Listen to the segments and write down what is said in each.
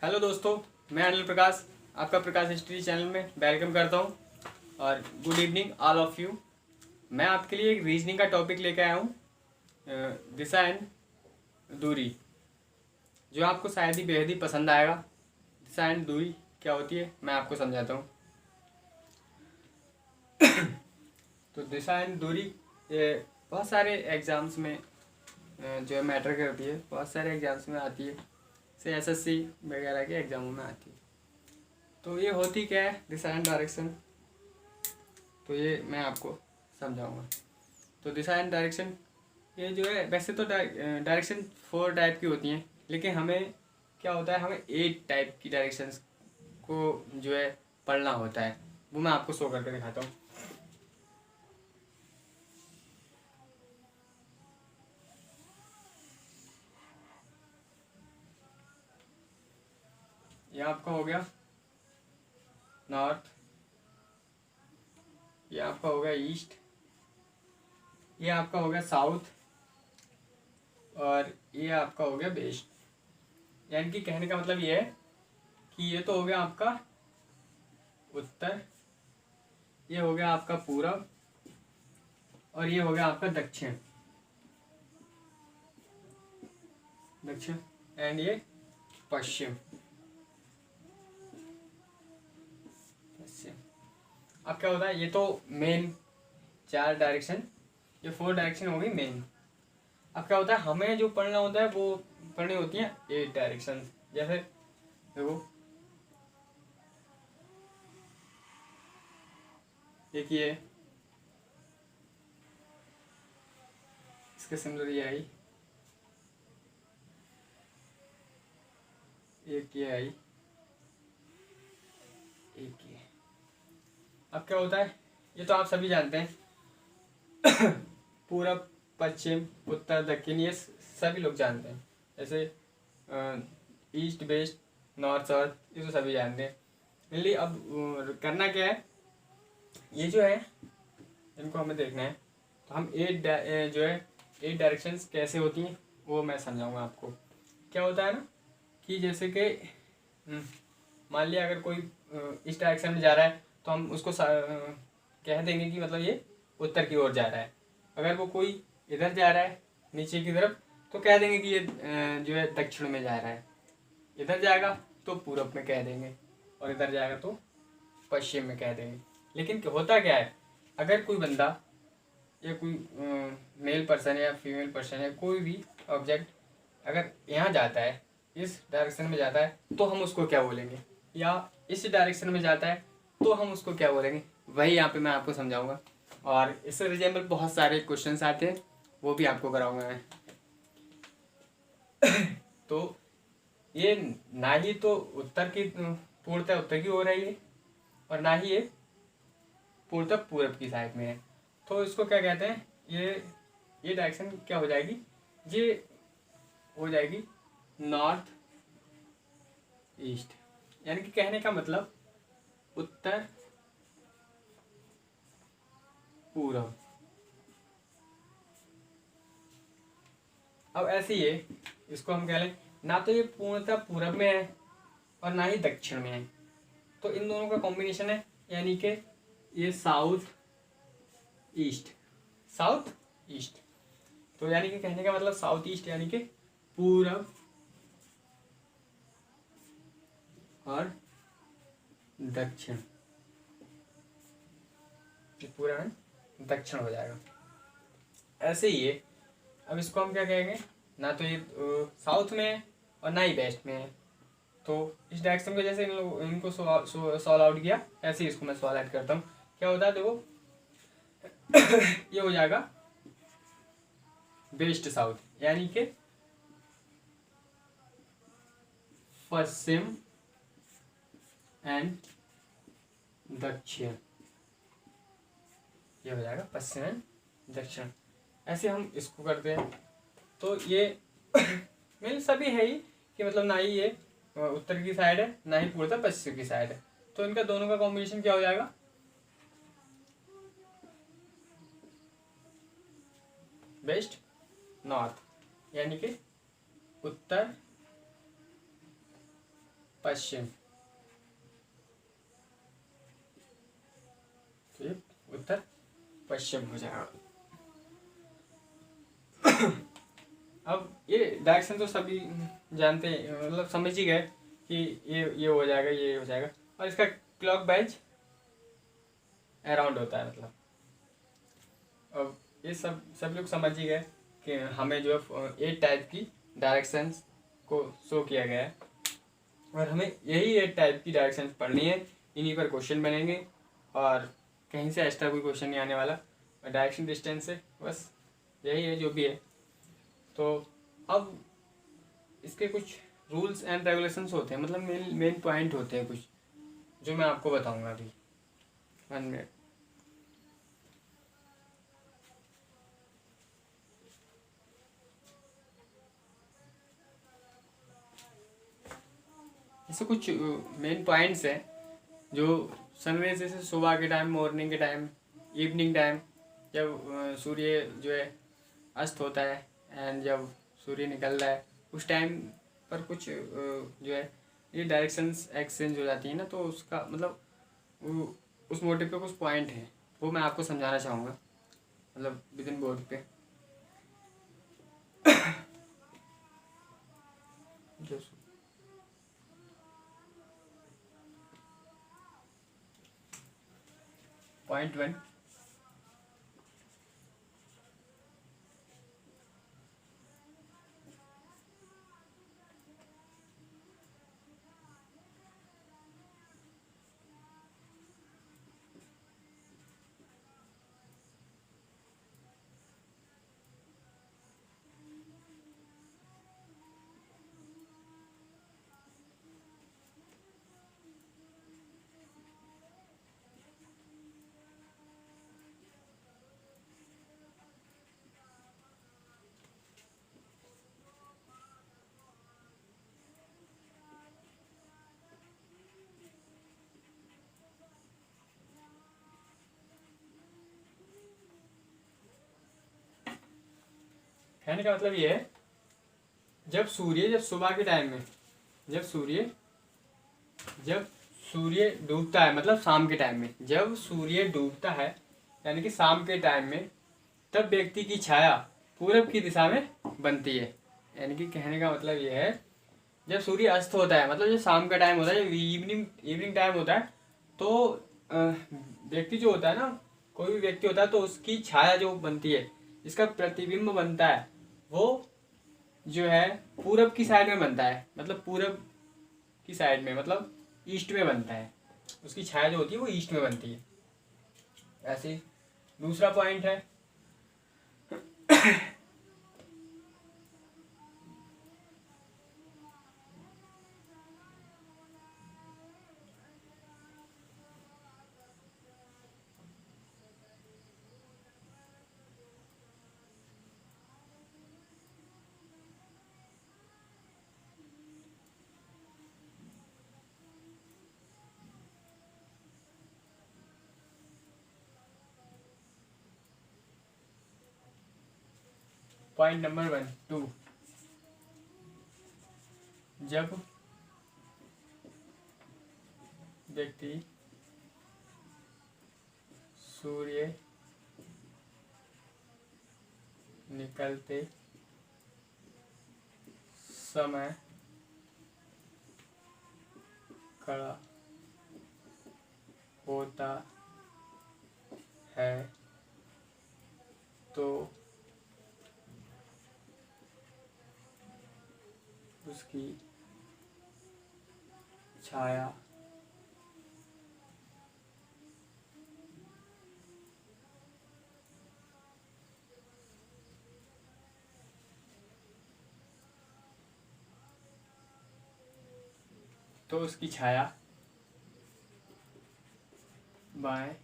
Hello दोस्तों, मैं अनिल प्रकाश आपका प्रकाश हिस्ट्री चैनल में वेलकम करता हूं और good evening all of you. मैं आपके लिए एक रीजनिंग का टॉपिक लेकर आया हूं, दिशा एंड दूरी, जो आपको शायद ही बेहद ही पसंद आएगा। दिशा एंड दूरी क्या होती है मैं आपको समझाता हूं। तो दिशा एंड दूरी ये बहुत सारे एग्ज़ाम्स में जो है मैटर करती है, बहुत सारे एग्ज़ाम्स में आती है, जैसे एसएससी वगैरह के एग्ज़ामों में आती है। तो ये होती क्या है दिशा एंड डायरेक्शन, तो ये मैं आपको समझाऊंगा। तो दिशा एंड डायरेक्शन ये जो है, वैसे तो डायरेक्शन 4 टाइप की होती हैं, लेकिन हमें क्या होता है, हमें 8 टाइप की डायरेक्शंस को जो है पढ़ना होता है। वो मैं आपको शो करके दिखाता हूँ। ये आपका हो गया नॉर्थ, ये आपका हो गया ईस्ट, ये आपका हो गया साउथ, और ये आपका हो गया वेस्ट। यानी कि कहने का मतलब ये है कि ये तो हो गया आपका उत्तर, ये हो गया आपका पूरब, और ये हो गया आपका दक्षिण दक्षिण एंड ये पश्चिम पश्चिम। अब क्या होता है, ये तो मेन 4 डायरेक्शन, ये 4 डायरेक्शन हो गई मेन। अब क्या होता है, हमें जो पढ़ना होता है वो पढ़नी होती है 8 डायरेक्शन। जैसे देखो, एक ये, इसके सिमिलर ये आई, एक ये आई, एक ये। अब क्या होता है, ये तो आप सभी जानते हैं पूरब पश्चिम उत्तर दक्षिण, ये सभी लोग जानते हैं। जैसे ईस्ट वेस्ट नॉर्थ साउथ, ये तो सभी जानते हैं। मेनली अब करना क्या है, ये जो है इनको हमें देखना है। तो हम जो है 8 डायरेक्शंस कैसे होती हैं वो मैं समझाऊंगा आपको। क्या होता है ना कि जैसे कि मान लिया अगर कोई इस डायरेक्शन में जा रहा है, तो हम उसको कह देंगे कि मतलब ये उत्तर की ओर जा रहा है। अगर वो कोई इधर जा रहा है नीचे की तरफ, तो कह देंगे कि ये जो है दक्षिण में जा रहा है। इधर जाएगा तो पूरब में कह देंगे, और इधर जाएगा तो पश्चिम में कह देंगे। लेकिन होता क्या है, अगर कोई बंदा या कोई मेल पर्सन या फीमेल पर्सन या कोई भी ऑब्जेक्ट अगर यहाँ जाता है, इस डायरेक्शन में जाता है, तो हम उसको क्या बोलेंगे, या इस डायरेक्शन में जाता है तो हम उसको क्या बोलेंगे, वही यहाँ पे मैं आपको समझाऊंगा। और इससे रिलेटेड बहुत सारे क्वेश्चंस आते हैं, वो भी आपको कराऊंगा मैं। तो ये ना ही तो उत्तर की पूर्णतः उत्तर की हो रही है, और ना ही ये पूर्णतः पूरब की साइड में है। तो इसको क्या कहते हैं, ये डायरेक्शन क्या हो जाएगी, ये हो जाएगी नॉर्थ ईस्ट। यानी कि कहने का मतलब उत्तर पूरब। अब ऐसे ही है, इसको हम कह लें ना तो ये पूर्णतः पूरब में है और ना ही दक्षिण में है, तो इन दोनों का कॉम्बिनेशन है, यानी कि ये साउथ ईस्ट, साउथ ईस्ट। तो यानी कि कहने का मतलब साउथ ईस्ट यानी कि पूरब और दक्षिण, पूरा में दक्षिण हो जाएगा। ऐसे ही है। अब इसको हम क्या कहेंगे, ना तो ये साउथ में है और ना ही वेस्ट में है। तो इस डायरेक्शन को जैसे इनको सॉल्व आउट किया, ऐसे ही इसको मैं सॉल्व आउट करता हूँ। क्या होता है देखो ये हो जाएगा वेस्ट साउथ, यानी कि पश्चिम एंड दक्षिण। ये हो जाएगा पश्चिम एंड दक्षिण। ऐसे हम इसको करते हैं। तो ये मेन सभी है ही कि मतलब ना ही ये उत्तर की साइड है ना ही पूर्णतः पश्चिम की साइड है, तो इनका दोनों का कॉम्बिनेशन क्या हो जाएगा, वेस्ट नॉर्थ, यानी कि उत्तर पश्चिम, तो ये उत्तर पश्चिम हो जाएगा। अब ये डायरेक्शन तो सभी जानते हैं, मतलब समझ ही गए कि ये हो जाएगा, ये हो जाएगा। और इसका क्लॉक वाइज अराउंड होता है, मतलब अब ये सब लोग समझ ही गए कि हमें जो है 8 टाइप की डायरेक्शंस को शो किया गया है, और हमें यही 8 टाइप की डायरेक्शंस पढ़नी है, इन्हीं पर क्वेश्चन बनेंगे, और कहीं से एक्स्ट्रा कोई क्वेश्चन नहीं आने वाला। डायरेक्शन डिस्टेंस से बस यही है जो भी है। तो अब इसके कुछ रूल्स एंड रेगुलेशंस होते हैं, मतलब मेन पॉइंट होते हैं कुछ, जो मैं आपको बताऊंगा अभी 1 मिनट। ऐसे कुछ मेन पॉइंट्स हैं जो सनराइज जैसे सुबह के टाइम, मॉर्निंग के टाइम, इवनिंग टाइम, जब सूर्य जो है अस्त होता है, एंड जब सूर्य निकल रहा है उस टाइम पर कुछ जो है ये डायरेक्शंस एक्सचेंज हो जाती है ना, तो उसका मतलब उस मोटिव पे कुछ पॉइंट है, वो मैं आपको समझाना चाहूँगा, मतलब विद इन बोर्ड पे। पॉइंट 1, कहने का मतलब ये है, जब सुबह के टाइम में, जब सूर्य डूबता है, मतलब शाम के टाइम में, जब सूर्य डूबता है यानी कि शाम के टाइम में, तब व्यक्ति की छाया पूरब की दिशा में बनती है। यानी कि कहने का मतलब ये है, जब सूर्य अस्त होता है, मतलब जो शाम का टाइम होता है, जब इवनिंग टाइम होता है, तो व्यक्ति जो होता है ना, कोई भी व्यक्ति होता है, तो उसकी छाया जो बनती है, जिसका प्रतिबिंब बनता है, वो जो है पूरब की साइड में बनता है, मतलब पूरब की साइड में, मतलब ईस्ट में बनता है, उसकी छाया जो होती है वो ईस्ट में बनती है। ऐसे दूसरा पॉइंट है पॉइंट नंबर 1 2, जब व्यक्ति सूर्य निकलते समय खड़ा होता है, तो उसकी छाया बाएं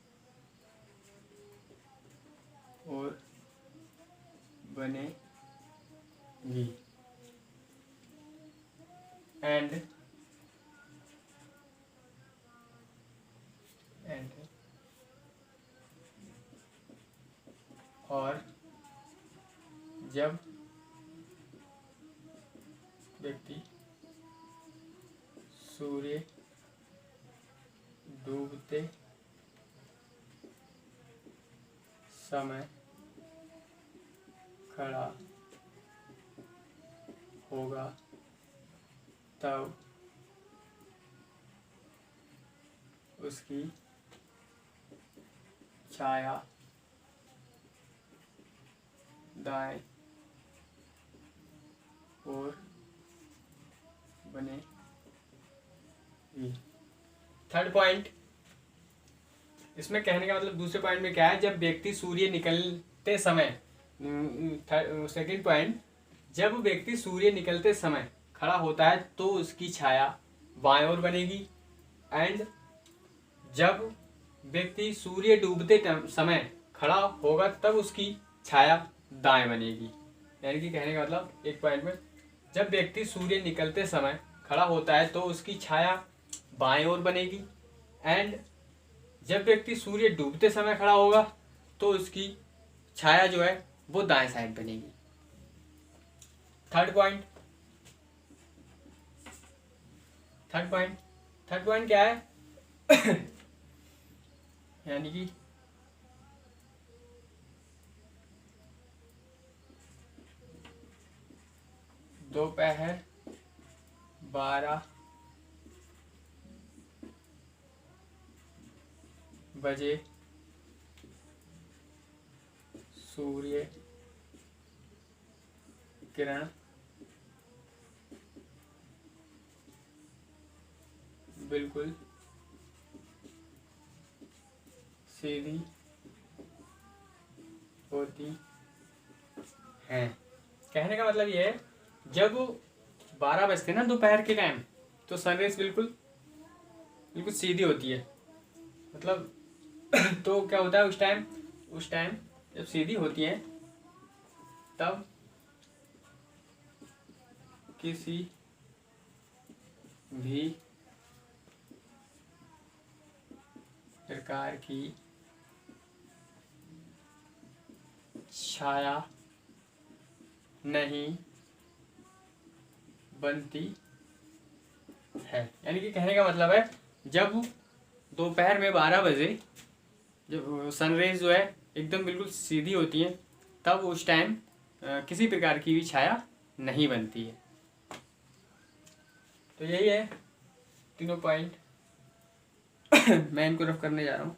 और बनेगी, एंड और जब व्यक्ति सूर्य डूबते समय खड़ा होगा तब उसकी छाया दाएं ओर बनेगी। थर्ड पॉइंट, इसमें कहने का मतलब दूसरे पॉइंट में क्या है, जब व्यक्ति सूर्य निकलते समय, सेकंड पॉइंट, जब व्यक्ति सूर्य निकलते समय खड़ा होता है तो उसकी छाया बाएं ओर बनेगी। एंड जब व्यक्ति सूर्य डूबते समय खड़ा होगा तब उसकी छाया दाएं बनेगी। यानी कि कहने का मतलब एक पॉइंट में, जब व्यक्ति सूर्य निकलते समय खड़ा होता है तो उसकी छाया बाएं ओर बनेगी। एंड जब व्यक्ति सूर्य डूबते समय खड़ा होगा तो उसकी छाया जो है वो दाएं साइड बनेगी। थर्ड पॉइंट क्या है यानी कि दोपहर 12 बजे सूर्य किरण बिल्कुल सीधी होती है। कहने का मतलब ये है, जब 12 बजते ना दोपहर के टाइम तो सनराइज बिल्कुल सीधी होती है। मतलब तो क्या होता है उस टाइम जब सीधी होती है तब किसी भी प्रकार की छाया नहीं बनती है। यानी कि कहने का मतलब है, जब दोपहर में 12 बजे जब सनरेज जो है एकदम बिल्कुल सीधी होती है तब उस टाइम किसी प्रकार की भी छाया नहीं बनती है। तो यही है तीनों पॉइंट। मैं इनको रफ करने जा रहा हूँ।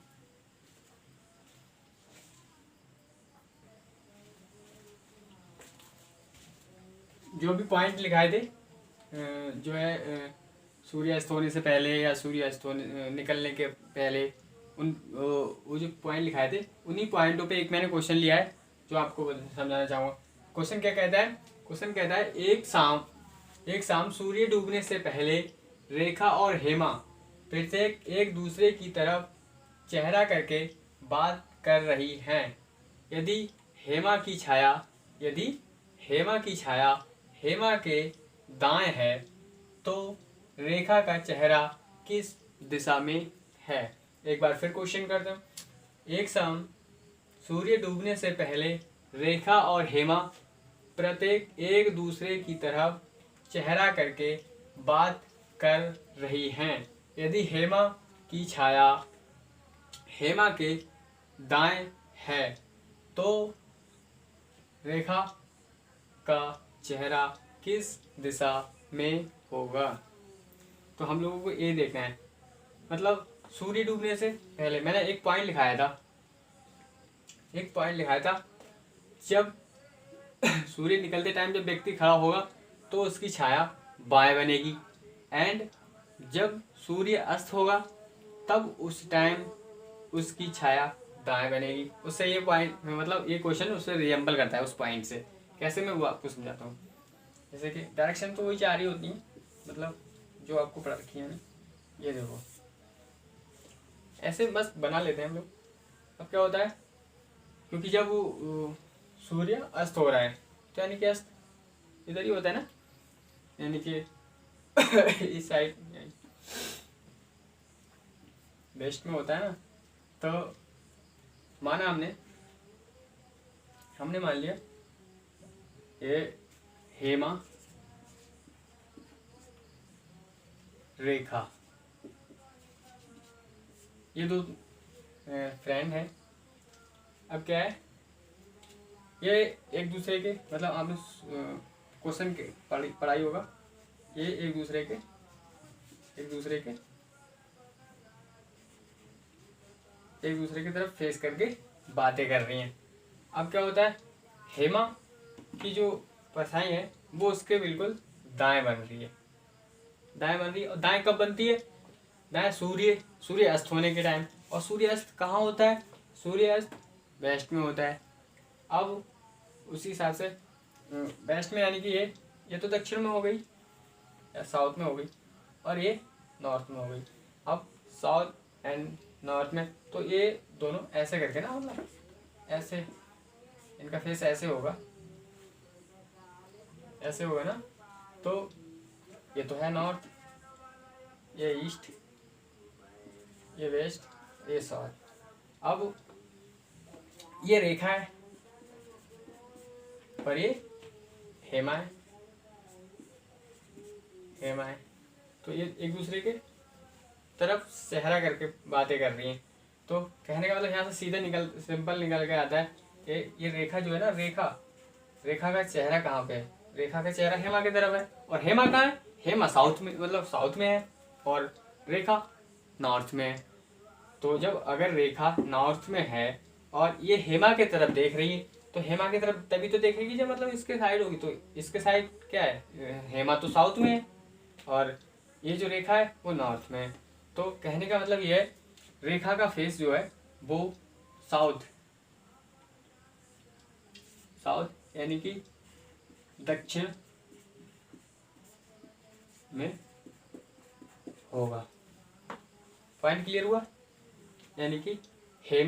जो भी पॉइंट लिखाए थे जो है सूर्य अस्त होने से पहले या सूर्य अस्त होने निकलने के पहले, उन वो जो पॉइंट लिखाए थे उन्हीं पॉइंटों पे एक मैंने क्वेश्चन लिया है जो आपको समझाना चाहूँगा। क्वेश्चन क्या कहता है? क्वेश्चन कहता है, एक शाम सूर्य डूबने से पहले रेखा और हेमा प्रत्येक एक दूसरे की तरफ चेहरा करके बात कर रही हैं। यदि हेमा की छाया हेमा के दाएं है तो रेखा का चेहरा किस दिशा में है? एक बार फिर क्वेश्चन करते हैं। एक शाम सूर्य डूबने से पहले रेखा और हेमा प्रत्येक एक दूसरे की तरफ चेहरा करके बात कर रही हैं। यदि हेमा की छाया हेमा के दाएं है तो रेखा का चेहरा किस दिशा में होगा? तो हम लोगों को ये देखना है। मतलब सूर्य डूबने से पहले मैंने एक पॉइंट लिखाया था, जब सूर्य निकलते टाइम जब व्यक्ति खड़ा होगा तो उसकी छाया बाएं बनेगी। एंड जब सूर्य अस्त होगा तब उस टाइम उसकी छाया दाएं बनेगी। उससे ये पॉइंट मतलब ये क्वेश्चन उससे रिजेंबल करता है उस पॉइंट से। कैसे मैं वो आपको समझाता हूँ। जैसे कि डायरेक्शन तो वही जा रही होती है, मतलब जो आपको पढ़ा रखी है ना, ये देखो ऐसे मस्त बना लेते हैं हम लोग। अब क्या होता है, क्योंकि जब वो सूर्य अस्त हो रहा है तो यानी कि अस्त इधर ही होता है ना, यानी कि इस साइड वेस्ट में होता है ना। तो माना हमने मान लिया ये हेमा रेखा। ये दो फ्रेंड हैं। अब क्या है, ये एक दूसरे के मतलब आपने क्वेश्चन के पढ़ाई होगा, ये एक दूसरे के तरफ फेस करके बातें कर रही हैं। अब क्या होता है, हेमा की जो परछाई है वो उसके बिल्कुल दाएं बन रही है, और दाएं कब बनती है, दाएं सूर्य अस्त होने के टाइम। और सूर्य अस्त कहाँ होता है, सूर्य अस्त वेस्ट में होता है। अब उसी हिसाब से वेस्ट में, यानी कि ये तो दक्षिण में हो गई या साउथ में हो गई, और ये नॉर्थ में हो गई। अब साउथ एंड नॉर्थ में, तो ये दोनों ऐसे करके ना, मतलब ऐसे इनका फेस ऐसे होगा ना। तो ये तो है नॉर्थ, ये ईस्ट, ये वेस्ट, ये साउथ। अब ये रेखा है और ये हेमा है, तो ये एक दूसरे के तरफ चेहरा करके बातें कर रही हैं। तो कहने का मतलब यहाँ से सीधे सिंपल निकल के आता है कि ये रेखा जो है ना, रेखा का चेहरा कहाँ पे है, रेखा का चेहरा हेमा की तरफ है। और हेमा कहाँ है, हेमा साउथ में, मतलब साउथ में है, और रेखा नॉर्थ में है। तो जब अगर रेखा नॉर्थ में है और ये हेमा की तरफ देख रही है, तो हेमा की तरफ तभी तो देखेगी जब मतलब इसके साइड होगी। तो इसके साइड क्या है, हेमा तो साउथ में है और ये जो रेखा है वो नॉर्थ में है। तो कहने का मतलब ये है, रेखा का फेस जो है वो साउथ यानी कि दक्षिण में होगा। पॉइंट क्लियर हुआ, यानी कि हेमा